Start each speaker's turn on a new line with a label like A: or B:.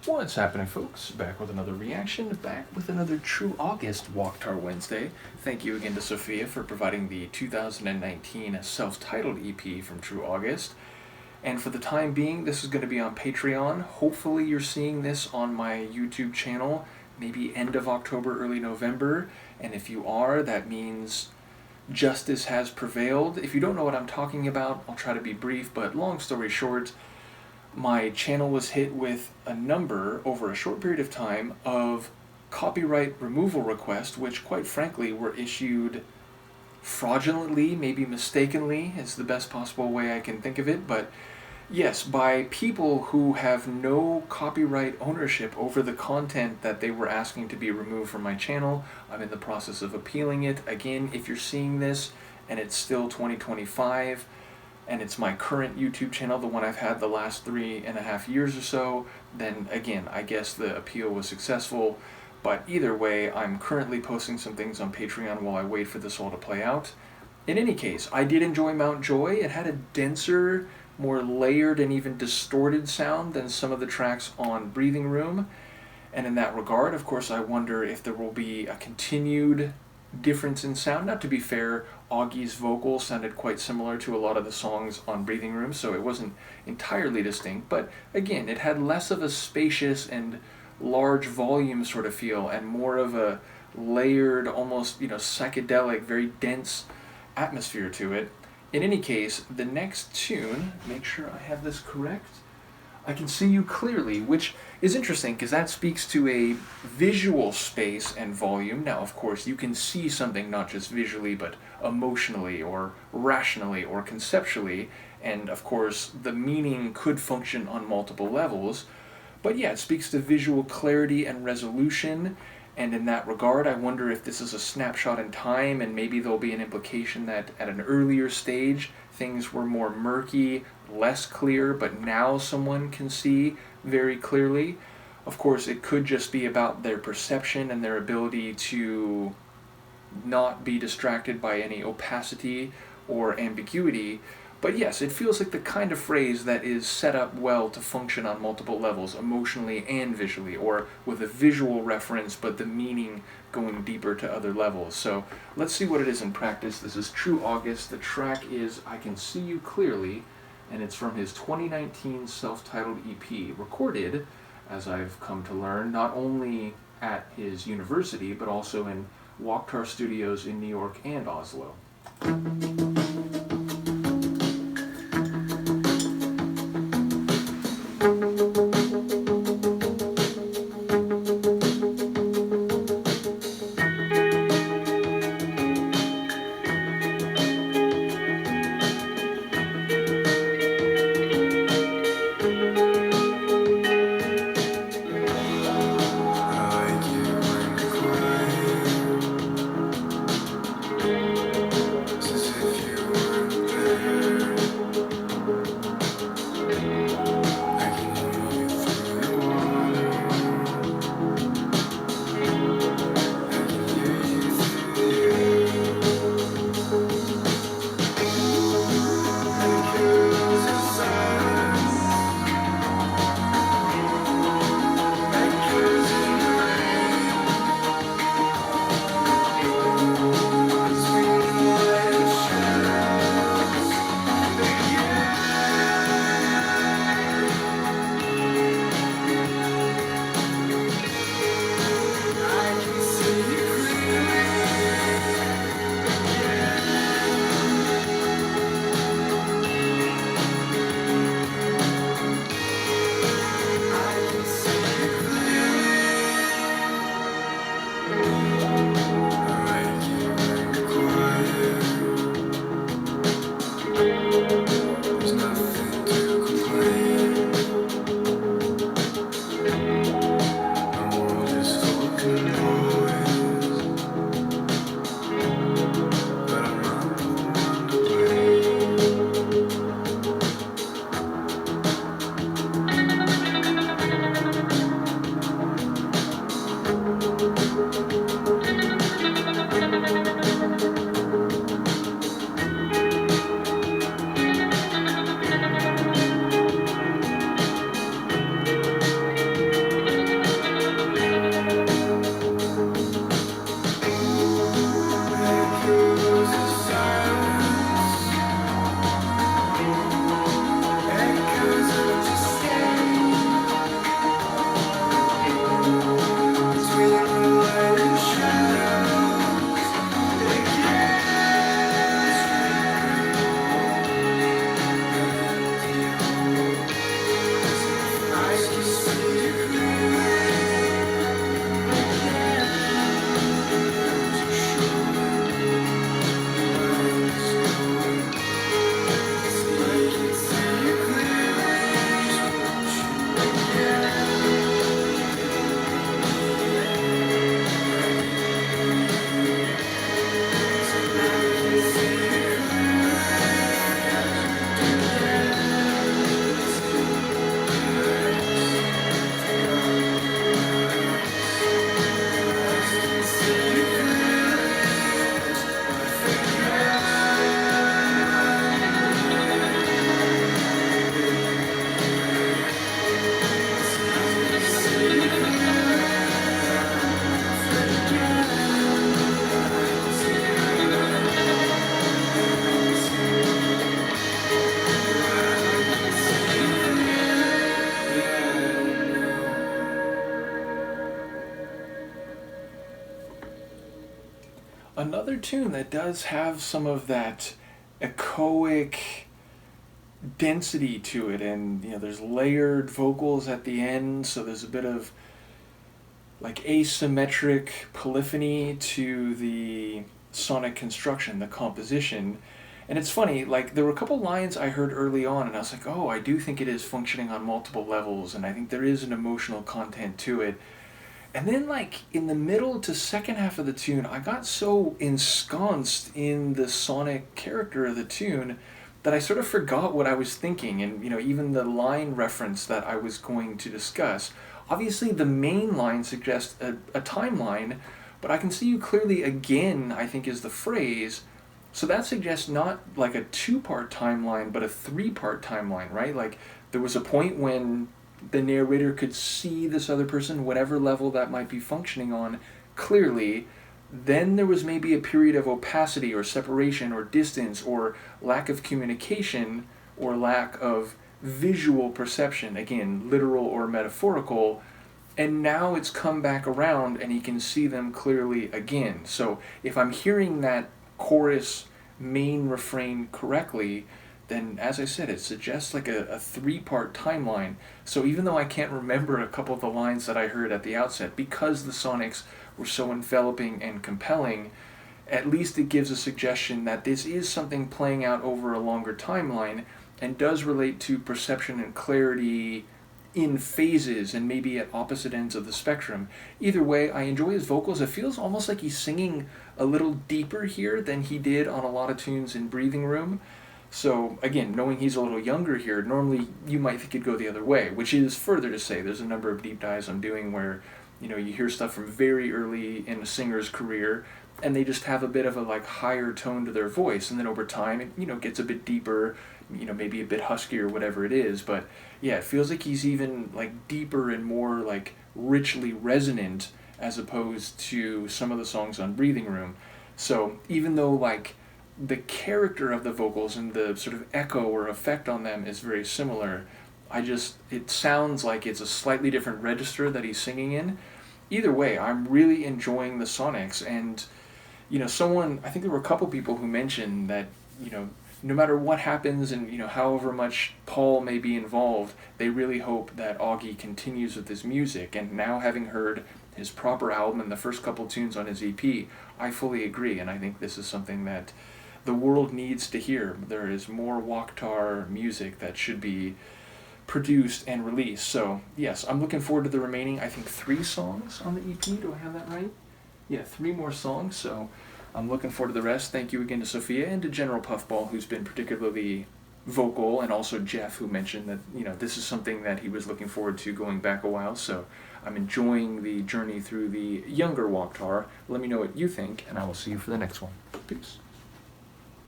A: What's happening, folks? Back with another reaction, back with another True August Walktar Wednesday. Thank you again to Sophia for providing the 2019 self-titled EP from True August. And for the time being, this is going to be on Patreon. Hopefully you're seeing this on my YouTube channel, maybe end of October, early November. And if you are, that means justice has prevailed. If you don't know what I'm talking about, I'll try to be brief, but long story short, my channel was hit with a number over a short period of time of copyright removal requests, which quite frankly were issued fraudulently, maybe mistakenly is the best possible way I can think of it, but yes, by people who have no copyright ownership over the content that they were asking to be removed from my channel. I'm in the process of appealing it. Again, if you're seeing this and it's still 2025, and it's my current YouTube channel, the one I've had the last 3.5 years or so, then again, I guess the appeal was successful. But either way, I'm currently posting some things on Patreon while I wait for this all to play out. In any case, I did enjoy Mount Joy. It had a denser, more layered, and even distorted sound than some of the tracks on Breathing Room. And in that regard, of course, I wonder if there will be a continued difference in sound. Now, to be fair, Augie's vocal sounded quite similar to a lot of the songs on Breathing Room, so it wasn't entirely distinct, but again, it had less of a spacious and large volume sort of feel and more of a layered, almost, psychedelic, very dense atmosphere to it. In any case, the next tune, make sure I have this correct, I Can See You Clearly, which is interesting because that speaks to a visual space and volume. Now, of course, you can see something not just visually, but emotionally or rationally or conceptually, and of course, the meaning could function on multiple levels. But yeah, it speaks to visual clarity and resolution, and in that regard, I wonder if this is a snapshot in time, and maybe there'll be an implication that at an earlier stage, things were more murky, less clear, but now someone can see very clearly. Of course, it could just be about their perception and their ability to not be distracted by any opacity or ambiguity. But yes, it feels like the kind of phrase that is set up well to function on multiple levels, emotionally and visually, or with a visual reference, but the meaning going deeper to other levels. So let's see what it is in practice. This is True August. The track is I Can See You Clearly, and it's from his 2019 self-titled EP, recorded, as I've come to learn, not only at his university, but also in Walktar Studios in New York and Oslo.
B: If you
A: Another tune that does have some of that echoic density to it, and there's layered vocals at the end, so there's a bit of like asymmetric polyphony to the sonic construction, the composition. And it's funny, like there were a couple lines I heard early on, and I was like, oh, I do think it is functioning on multiple levels, and I think there is an emotional content to it. And then, like, in the middle to second half of the tune, I got so ensconced in the sonic character of the tune that I sort of forgot what I was thinking, and, even the line reference that I was going to discuss. Obviously, the main line suggests a timeline, but I can see you clearly again, I think, is the phrase. So that suggests not like a two-part timeline, but a three-part timeline, right? Like, there was a point when the narrator could see this other person, whatever level that might be functioning on, clearly. Then there was maybe a period of opacity or separation or distance or lack of communication or lack of visual perception, again, literal or metaphorical, and now it's come back around and he can see them clearly again. So if I'm hearing that chorus main refrain correctly, then, as I said, it suggests like a three-part timeline. So even though I can't remember a couple of the lines that I heard at the outset, because the sonics were so enveloping and compelling, at least it gives a suggestion that this is something playing out over a longer timeline and does relate to perception and clarity in phases and maybe at opposite ends of the spectrum. Either way, I enjoy his vocals. It feels almost like he's singing a little deeper here than he did on a lot of tunes in Breathing Room. So, again, knowing he's a little younger here, normally you might think it'd go the other way, which is further to say there's a number of deep dives I'm doing where, you hear stuff from very early in a singer's career, and they just have a bit of a, like, higher tone to their voice, and then over time it, gets a bit deeper, maybe a bit husky or whatever it is, but, yeah, it feels like he's even, like, deeper and more, like, richly resonant as opposed to some of the songs on Breathing Room. So, even though, like, the character of the vocals and the sort of echo or effect on them is very similar, it sounds like it's a slightly different register that he's singing in. Either way, I'm really enjoying the sonics, and, I think there were a couple people who mentioned that, no matter what happens and, however much Paul may be involved, they really hope that Augie continues with his music, and now having heard his proper album and the first couple tunes on his EP, I fully agree, and I think this is something that the world needs to hear. There is more Wakhtar music that should be produced and released. So, yes, I'm looking forward to the remaining, I think, 3 songs on the EP. Do I have that right? Yeah, 3 more songs, so I'm looking forward to the rest. Thank you again to Sophia and to General Puffball, who's been particularly vocal, and also Jeff, who mentioned that, this is something that he was looking forward to going back a while, so I'm enjoying the journey through the younger Wakhtar. Let me know what you think, and I will see you for the next one. Peace.